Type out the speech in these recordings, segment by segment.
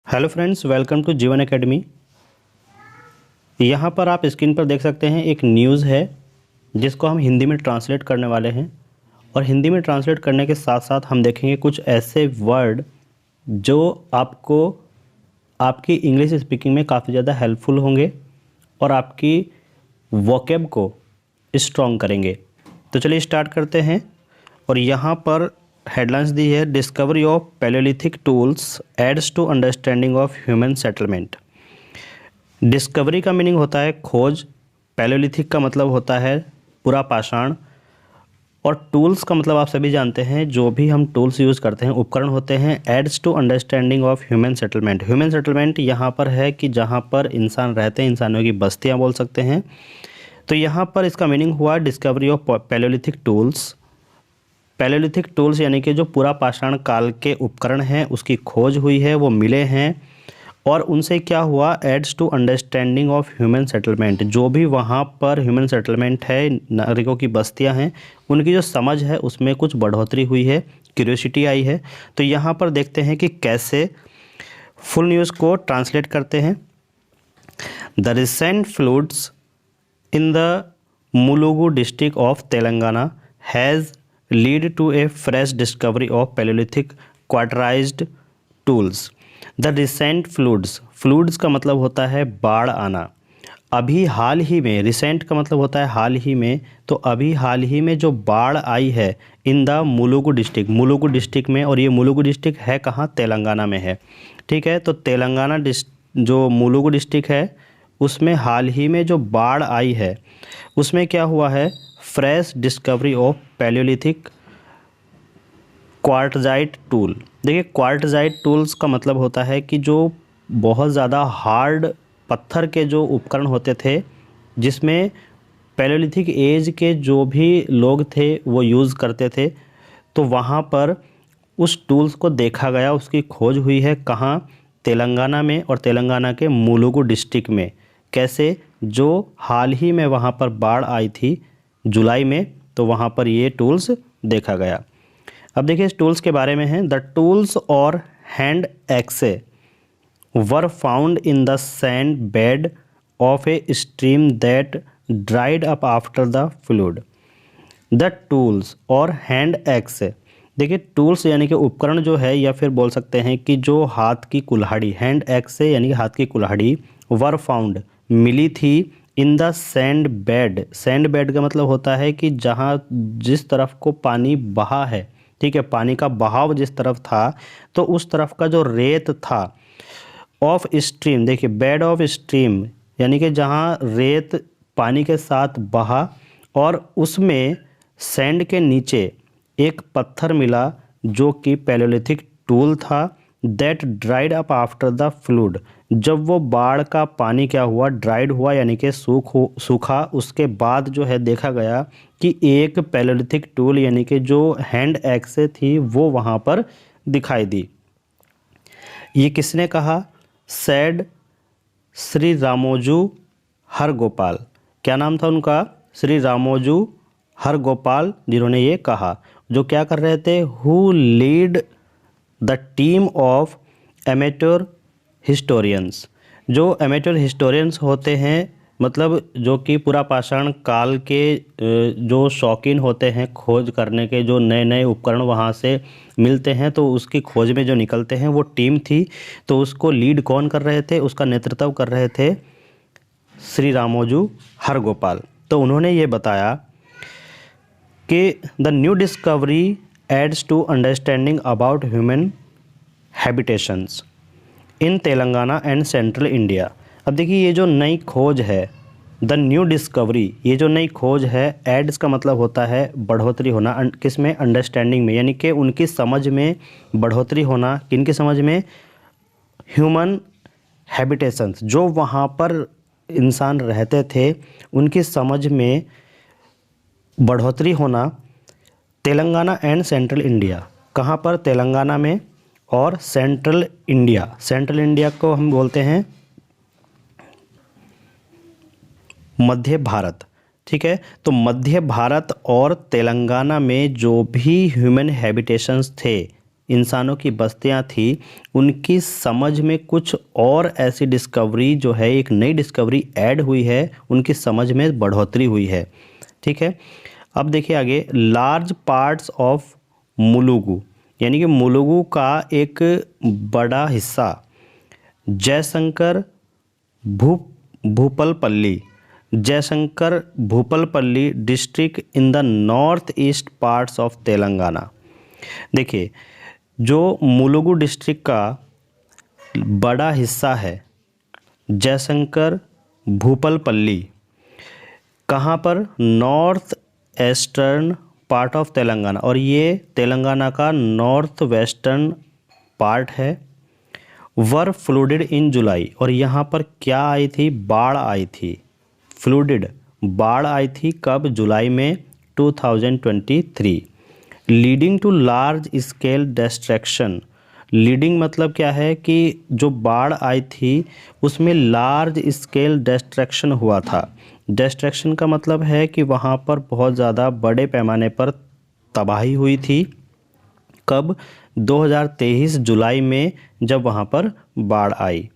Hello friends, welcome to जीवन academy. यहाँ पर आप स्क्रीन पर देख सकते हैं एक न्यूज़ है जिसको हम हिंदी में ट्रांसलेट करने वाले हैं। और हिंदी में ट्रांसलेट करने के साथ साथ हम देखेंगे कुछ ऐसे वर्ड जो आपको आपकी इंग्लिश स्पीकिंग में काफ़ी ज़्यादा हेल्पफुल होंगे और आपकी वोकैब को स्ट्रॉन्ग करेंगे। तो चलिए स्टार्ट करते हैं। और यहाँ पर हेडलाइंस दी है, discovery of palaeolithic tools aids to understanding of human settlement. Discovery का मीनिंग होता है खोज, पैलियोलिथिक का मतलब होता है पुरा पाषाण, और टूल्स का मतलब आप सभी जानते हैं जो भी हम टूल्स यूज़ करते हैं, उपकरण होते हैं। Aids to understanding of human settlement. Human settlement यहाँ पर है कि जहाँ पर इंसान रहते हैं, इंसानों की बस्तियाँ बोल सकते हैं। तो यहाँ पर इसका मीनिंग हुआ discovery of palaeolithic tools. Palaeolithic tools यानी कि जो पूरा पाषाण काल के उपकरण हैं उसकी खोज हुई है, वो मिले हैं। और उनसे क्या हुआ, aids to understanding of human settlement. जो भी वहाँ पर ह्यूमन सेटलमेंट है, नागरिकों की बस्तियाँ हैं, उनकी जो समझ है उसमें कुछ बढ़ोतरी हुई है, क्यूरियोसिटी आई है। तो यहाँ पर देखते हैं कि कैसे फुल न्यूज़ को ट्रांसलेट करते हैं। The recent floods in the Mulugu district of Telangana has lead to a fresh discovery of Paleolithic quarterized tools. The recent floods का मतलब होता है बाढ़ आना। अभी हाल ही में, रिसेंट का मतलब होता है हाल ही में, तो अभी हाल ही में जो बाढ़ आई है इन द मुलुगु डिस्ट्रिक्ट में। और ये मुलुगु डिस्ट्रिक्ट है कहाँ, तेलंगाना में है। ठीक है, तो तेलंगाना जो मुलुगु डिस्ट्रिक्ट है उसमें हाल ही में जो बाढ़ आई है उसमें क्या हुआ है, fresh discovery of Palaeolithic quartzite tool. देखिए, क्वार्टजाइट टूल्स का मतलब होता है कि जो बहुत ज़्यादा हार्ड पत्थर के जो उपकरण होते थे, जिसमें पैलियोलिथिक एज के जो भी लोग थे वो यूज़ करते थे। तो वहाँ पर उस टूल्स को देखा गया, उसकी खोज हुई है कहाँ, तेलंगाना में, और तेलंगाना के मुलुगु डिस्ट्रिक्ट में। कैसे, जो हाल ही में वहाँ पर बाढ़ आई थी जुलाई में, तो वहाँ पर ये टूल्स देखा गया। अब देखिए इस टूल्स के बारे में है। द टूल्स और hand axe were found in the sand bed of a stream that dried up after the flood. The tools और हैंड एक्से, देखिए टूल्स यानी कि उपकरण जो है, या फिर बोल सकते हैं कि जो हाथ की कुल्हाड़ी, हैंड एक्से यानी कि हाथ की कुल्हाड़ी, वर फाउंड मिली थी इन the sand bed. Sand bed का मतलब होता है कि जहाँ जिस तरफ को पानी बहा है, ठीक है, पानी का बहाव जिस तरफ था, तो उस तरफ का जो रेत था, ऑफ स्ट्रीम, देखिए बेड ऑफ स्ट्रीम यानी कि जहाँ रेत पानी के साथ बहा, और उसमें सैंड के नीचे एक पत्थर मिला जो कि पैलियोलिथिक टूल था। That dried up after the fluid, जब वो बाढ़ का पानी क्या हुआ, ड्राइड हुआ यानी कि सूखा, उसके बाद जो है देखा गया कि एक पैलियोलिथिक टूल यानी कि जो हैंड एक्से थी वो वहाँ पर दिखाई दी। ये किसने कहा, सैड श्री रामोजू हरगोपाल। क्या नाम था उनका, श्री रामोजू हरगोपाल, जिन्होंने ये कहा। जो क्या कर रहे थे, who lead the team of amateur historians. जो एमेच्योर हिस्टोरियंस होते हैं, मतलब जो कि पूरा पाषाण काल के जो शौकीन होते हैं खोज करने के, जो नए नए उपकरण वहाँ से मिलते हैं तो उसकी खोज में जो निकलते हैं, वो टीम थी। तो उसको लीड कौन कर रहे थे, उसका नेतृत्व कर रहे थे श्री रामोजू हरगोपाल। तो उन्होंने ये बताया कि the new discovery aids to understanding about human habitations in Telangana and central India. अब देखिए ये जो नई खोज है, द न्यू डिस्कवरी, ये जो नई खोज है, एड्स का मतलब होता है बढ़ोतरी होना, किस में, अंडरस्टैंडिंग में, यानी कि उनकी समझ में बढ़ोतरी होना। किनकी समझ में, ह्यूमन हैबिटेशंस, जो वहाँ पर इंसान रहते थे उनकी समझ में बढ़ोतरी होना। तेलंगाना एंड सेंट्रल इंडिया, कहाँ पर, तेलंगाना में, और सेंट्रल इंडिया को हम बोलते हैं मध्य भारत। ठीक है, तो मध्य भारत और तेलंगाना में जो भी ह्यूमन हैबिटेशंस थे इंसानों की बस्तियां थी, उनकी समझ में कुछ और ऐसी डिस्कवरी जो है, एक नई डिस्कवरी ऐड हुई है, उनकी समझ में बढ़ोतरी हुई है। ठीक है, अब देखिए आगे, लार्ज पार्ट्स ऑफ मुलुगु, यानी कि मुलुगु का एक बड़ा हिस्सा Jaishankar Bhupalpally, Jaishankar Bhupalpally district in the north east parts of Telangana. देखिए, जो मुलुगु डिस्ट्रिक्ट का बड़ा हिस्सा है जयशंकर भूपलपल्ली, कहाँ पर, north eastern part of Telangana, और ये तेलंगाना का नॉर्थ वेस्टर्न पार्ट है। वर फ्लूडेड इन जुलाई, और यहाँ पर क्या आई थी, बाढ़ आई थी। फ्लूडेड, बाढ़ आई थी कब, जुलाई में 2023, leading to large scale destruction. Leading मतलब क्या है कि जो बाढ़ आई थी उसमें लार्ज स्केल डिस्ट्रक्शन हुआ था। डिस्ट्रक्शन का मतलब है कि वहाँ पर बहुत ज़्यादा बड़े पैमाने पर तबाही हुई थी। कब, 2023 जुलाई में, जब वहाँ पर बाढ़ आई।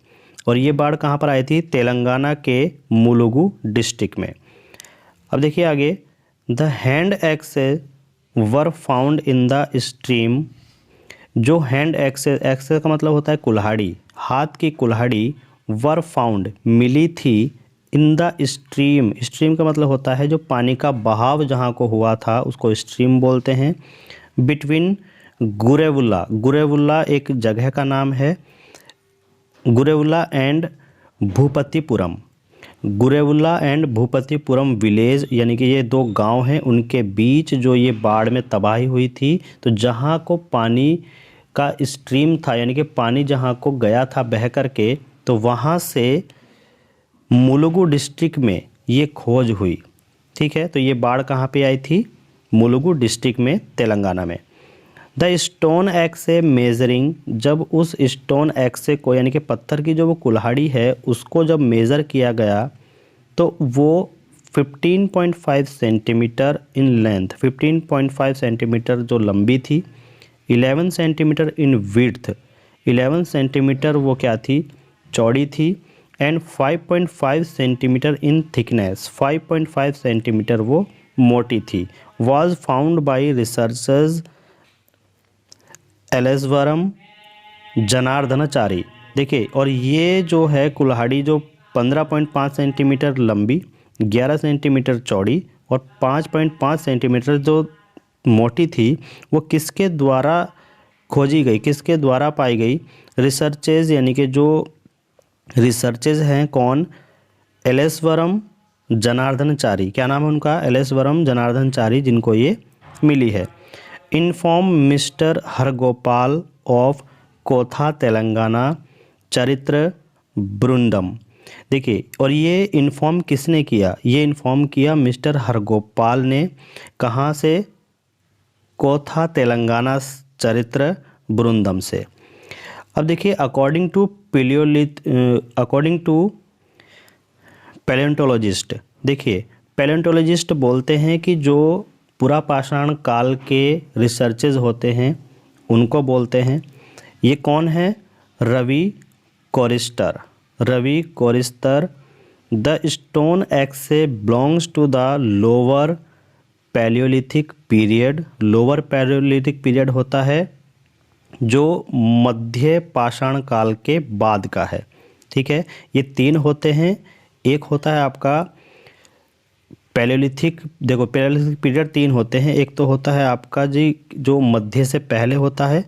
और ये बाढ़ कहाँ पर आई थी, तेलंगाना के मुलुगु डिस्ट्रिक्ट में। अब देखिए आगे, the hand axes were found in the stream. जो हैंड एक्सेस, एक्सेस का मतलब होता है कुल्हाड़ी, हाथ की कुल्हाड़ी, वर फाउंड, मिली थी, इन द स्ट्रीम, स्ट्रीम का मतलब होता है जो पानी का बहाव जहाँ को हुआ था उसको स्ट्रीम बोलते हैं। बिटवीन गुरेवुल्ला, गुरेवुल्ला एक जगह का नाम है, गुरेवुल्ला एंड भूपतिपुरम, गुरेवुल्ला एंड भूपतिपुरम विलेज, यानी कि ये दो गांव हैं, उनके बीच जो ये बाढ़ में तबाही हुई थी। तो जहाँ को पानी का स्ट्रीम था, यानी कि पानी जहाँ को गया था बह कर के, तो वहाँ से मुलुगु डिस्ट्रिक्ट में ये खोज हुई। ठीक है, तो ये बाढ़ कहाँ पे आई थी, मुलुगु डिस्ट्रिक्ट में, तेलंगाना में। द स्टोन एक्से मेजरिंग, जब उस स्टोन एक्से को, यानी कि पत्थर की जो वो कुल्हाड़ी है, उसको जब मेज़र किया गया तो वो 15.5 सेंटीमीटर इन लेंथ, 15.5 सेंटीमीटर जो लंबी थी, 11 सेंटीमीटर इन विड्थ, 11 सेंटीमीटर वो क्या थी, चौड़ी थी, and 5.5 centimetre in thickness, 5.5 centimetre वो मोटी थी। Was found by researchers Elesvaram Janardanachari. देखिए, और ये जो है कुल्हाड़ी जो 15.5 सेंटीमीटर लंबी, 11 सेंटीमीटर चौड़ी और 5.5 सेंटीमीटर जो मोटी थी, वो किसके द्वारा खोजी गई, किसके द्वारा पाई गई, रिसर्चेज, यानी कि जो रिसर्चेज हैं कौन, एलेसवरम जनार्दनाचारी, क्या नाम है उनका, एलेसवरम जनार्दनाचारी, जिनको ये मिली है। Inform mister Hargopal of Kotha Telangana Charitra Brundam. देखिए, और ये इन्फॉर्म किसने किया, ये इन्फॉर्म किया मिस्टर हरगोपाल ने, कहाँ से, कोथा तेलंगाना चरित्र बृंदम से। अब देखिए, अकॉर्डिंग टू पैलेंटोलॉजिस्ट, देखिए पैलेंटोलॉजिस्ट बोलते हैं कि जो पुरापाषाण काल के रिसर्चेज होते हैं उनको बोलते हैं। ये कौन है, Ravi Korisettar, Ravi Korisettar. The stone axe belongs to the lower palaeolithic period, lower palaeolithic period होता है जो मध्य पाषाण काल के बाद का है। ठीक है, ये तीन होते हैं, एक होता है आपका पैलियोलिथिक, देखो पैलियोलिथिक पीरियड तीन होते हैं, एक तो होता है आपका जी जो मध्य से पहले होता है,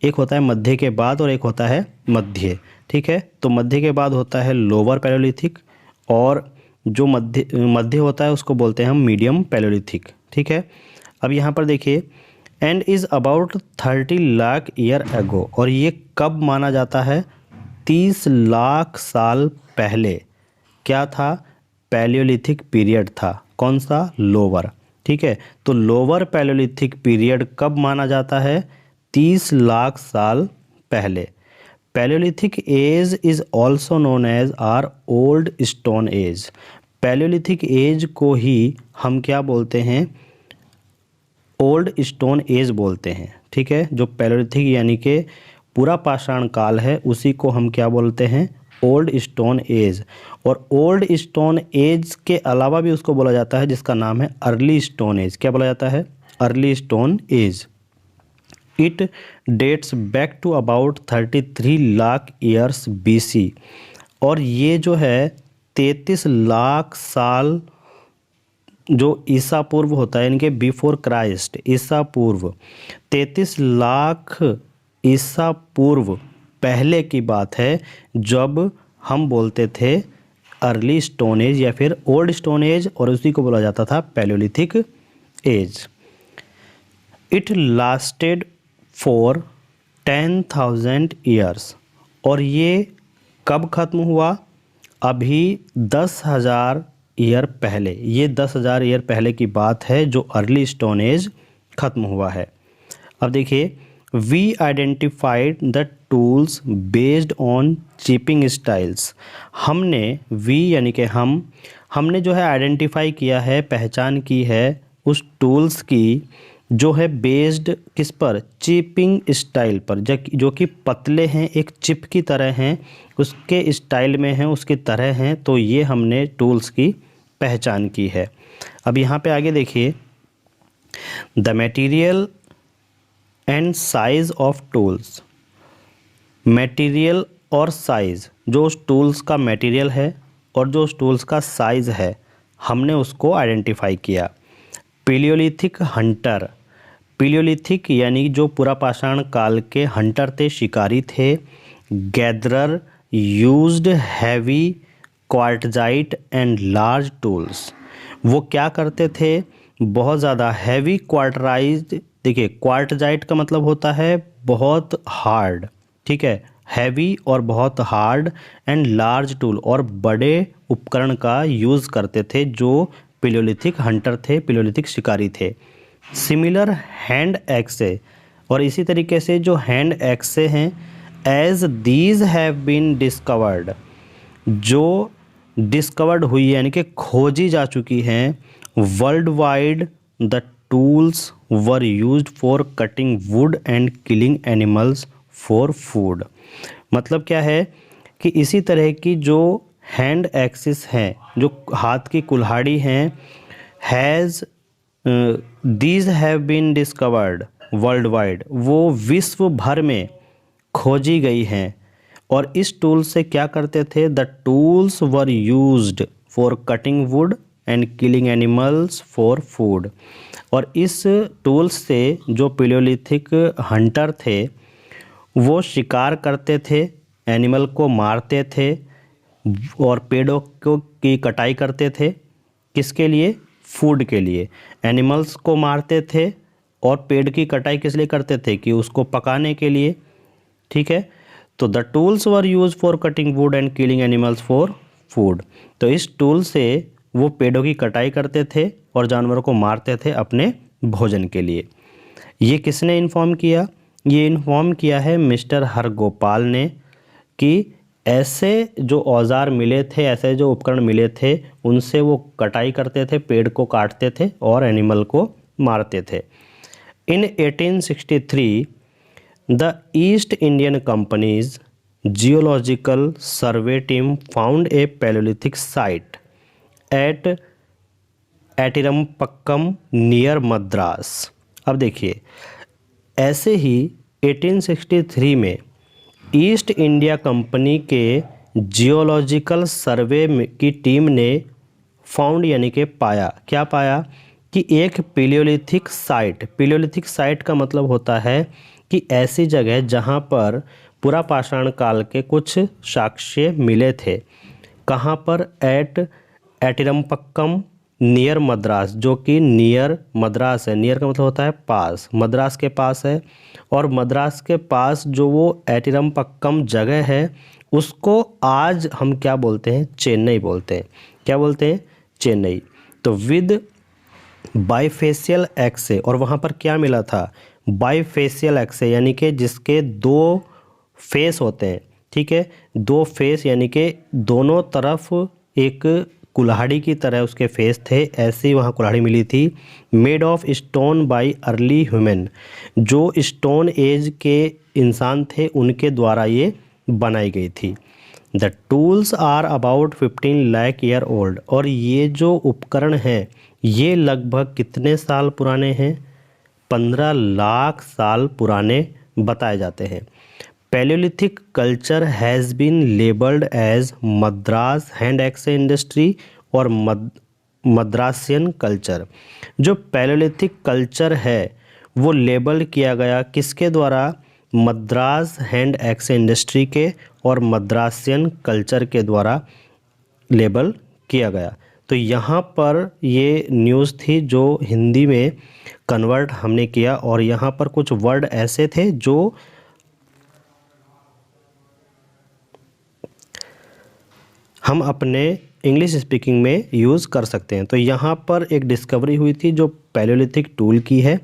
एक होता है मध्य के बाद, और एक होता है मध्य। ठीक है, तो मध्य के बाद होता है लोअर पैलियोलिथिक, और जो मध्य होता है उसको बोलते हैं हम मीडियम पैलियोलिथिक। ठीक है, अब यहाँ पर देखिए, and is about 30 lakh year ago, और ये कब माना जाता है, 30 लाख साल पहले क्या था, पैलियोलिथिक पीरियड था, कौन सा, लोअर। ठीक है, तो लोअर पैलियोलिथिक पीरियड कब माना जाता है, 30 लाख साल पहले। Palaeolithic age is also known as our old stone age. Palaeolithic age को ही हम क्या बोलते हैं, ओल्ड स्टोन एज बोलते हैं। ठीक है, जो पैलोलिथिक यानी कि पूरा पाषाण काल है उसी को हम क्या बोलते हैं, ओल्ड स्टोन एज। और ओल्ड स्टोन एज के अलावा भी उसको बोला जाता है जिसका नाम है अर्ली स्टोन एज। क्या बोला जाता है, early stone age. It dates back to about 33 lakh years BC। और ये जो है 33 लाख साल जो ईसा पूर्व होता है, इनके बिफोर क्राइस्ट, ईसा पूर्व 33 लाख ईसा पूर्व पहले की बात है, जब हम बोलते थे अर्ली स्टोन एज या फिर ओल्ड स्टोन एज, और उसी को बोला जाता था palaeolithic age. It lasted for 10,000 years. और ये कब ख़त्म हुआ, अभी 10,000 ईयर पहले, ये 10,000 ईयर पहले की बात है जो अर्ली स्टोन एज ख़त्म हुआ है। अब देखिए, we identified the tools based on chipping styles. हमने, वी यानी कि हमने जो है आइडेंटिफाई किया है, पहचान की है उस टूल्स की जो है बेस्ड किस पर, चिपिंग स्टाइल पर, जो कि पतले हैं, एक चिप की तरह हैं, उसके स्टाइल में हैं, उसकी तरह हैं। तो ये हमने टूल्स की पहचान की है। अब यहाँ पे आगे देखिए, the material and size of tools. Material और साइज़, जो उस टूल्स का मटेरियल है और जो उस टूल्स का साइज़ है, हमने उसको आइडेंटिफाई किया। पैलियोलिथिक हंटर, पैलियोलिथिक यानी जो पूरा पाषाण काल के हंटर थे, शिकारी थे। Gatherer used heavy quartzite and large tools. वो क्या करते थे, बहुत ज़्यादा हैवी क्वार्टराइज्ड। देखिए, क्वार्टजाइट का मतलब होता है बहुत हार्ड, ठीक है, हैवी और बहुत हार्ड, एंड लार्ज टूल, और बड़े उपकरण का यूज़ करते थे जो पैलियोलिथिक हंटर थे, पैलियोलिथिक शिकारी थे। सिमिलर हैंड एक्से, और इसी तरीके से जो हैंड एक्से हैं, as these have been discovered, जो डिस्कवर्ड हुई यानी कि खोजी जा चुकी हैं, world wide the tools were used for cutting wood and killing animals for food. मतलब क्या है कि इसी तरह की जो हैंड एक्सिस हैं, जो हाथ की कुल्हाड़ी हैं, has these have been discovered world wide, वो विश्व भर में खोजी गई हैं। और इस टूल से क्या करते थे, the tools were used for cutting wood and killing animals for food. और इस टूल्स से जो पैलियोलिथिक हंटर थे वो शिकार करते थे, एनिमल को मारते थे और पेड़ों को की कटाई करते थे। किसके लिए, फूड के लिए। एनिमल्स को मारते थे और पेड़ की कटाई किस लिए करते थे, कि उसको पकाने के लिए, ठीक है। तो the tools were use for cutting wood and killing animals for food. तो इस टूल से वो पेड़ों की कटाई करते थे और जानवरों को मारते थे अपने भोजन के लिए। ये किसने इन्फॉर्म किया, ये इन्फॉर्म किया है मिस्टर हरगोपाल ने, कि ऐसे जो औजार मिले थे, ऐसे जो उपकरण मिले थे, उनसे वो कटाई करते थे, पेड़ को काटते थे और एनिमल को मारते थे। In 1863 the East Indian company's geological survey team found a palaeolithic site at Attirampakkam near Madras. अब देखिए, ऐसे ही 1863 में ईस्ट इंडिया कंपनी के जियोलॉजिकल सर्वे की टीम ने फाउंड यानी कि पाया, क्या पाया, कि एक पैलियोलिथिक साइट, पैलियोलिथिक साइट का मतलब होता है कि ऐसी जगह जहाँ पर पूरा पाषाण काल के कुछ साक्ष्य मिले थे। कहाँ पर, एट एटिरमपक्कम नियर मद्रास, जो कि नियर मद्रास है। नियर का मतलब होता है पास, मद्रास के पास है। और मद्रास के पास जो वो एटिरमपक्कम जगह है उसको आज हम क्या बोलते हैं, चेन्नई बोलते हैं। क्या बोलते हैं, चेन्नई। तो विद बाइफेशियल एक्से, और वहाँ पर क्या मिला था, बाइफेशियल एक्से, यानी कि जिसके दो फेस होते हैं, ठीक है, दो फेस यानी कि दोनों तरफ एक कुल्हाड़ी की तरह उसके फेस थे, ऐसी वहाँ कुल्हाड़ी मिली थी। Made of stone by early human, जो स्टोन एज के इंसान थे उनके द्वारा ये बनाई गई थी। The tools are about 15 lakh year old, और ये जो उपकरण हैं ये लगभग कितने साल पुराने हैं? 15 लाख साल पुराने बताए जाते हैं। Palaeolithic culture has been labelled as Madras hand axe industry और मद्रासियन कल्चर। जो पैलियोलिथिक कल्चर है वो लेबल किया गया किसके द्वारा? मद्रास हैंड एक्से इंडस्ट्री के और मद्रासियन कल्चर के द्वारा लेबल किया गया। तो यहाँ पर ये न्यूज़ थी जो हिंदी में कन्वर्ट हमने किया, और यहाँ पर कुछ वर्ड ऐसे थे जो हम अपने इंग्लिश स्पीकिंग में यूज़ कर सकते हैं। तो यहाँ पर एक डिस्कवरी हुई थी जो पैलियोलिथिक टूल की है,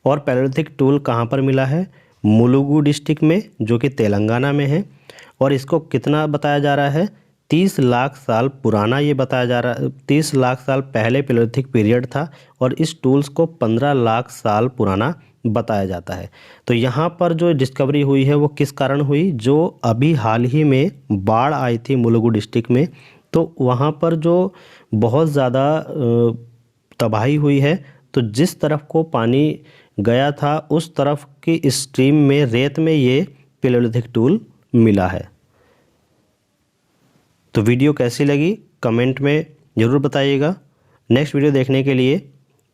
और पैलियोलिथिक टूल कहाँ पर मिला है? मुलुगु डिस्ट्रिक्ट में, जो कि तेलंगाना में है। और इसको कितना बताया जा रहा है? 30 लाख साल पुराना ये बताया जा रहा है। 30 लाख साल पहले पैलियोलिथिक पीरियड था, और इस टूल्स को 15 लाख साल पुराना बताया जाता है। तो यहाँ पर जो डिस्कवरी हुई है वो किस कारण हुई? जो अभी हाल ही में बाढ़ आई थी मुलुगु डिस्ट्रिक्ट में, तो वहाँ पर जो बहुत ज़्यादा तबाही हुई है, तो जिस तरफ को पानी गया था उस तरफ की स्ट्रीम में, रेत में, ये पैलियोलिथिक टूल मिला है। तो वीडियो कैसी लगी कमेंट में ज़रूर बताइएगा। नेक्स्ट वीडियो देखने के लिए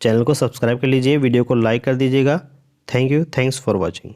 चैनल को सब्सक्राइब कर लीजिए, वीडियो को लाइक कर दीजिएगा। Thank you, thanks for watching.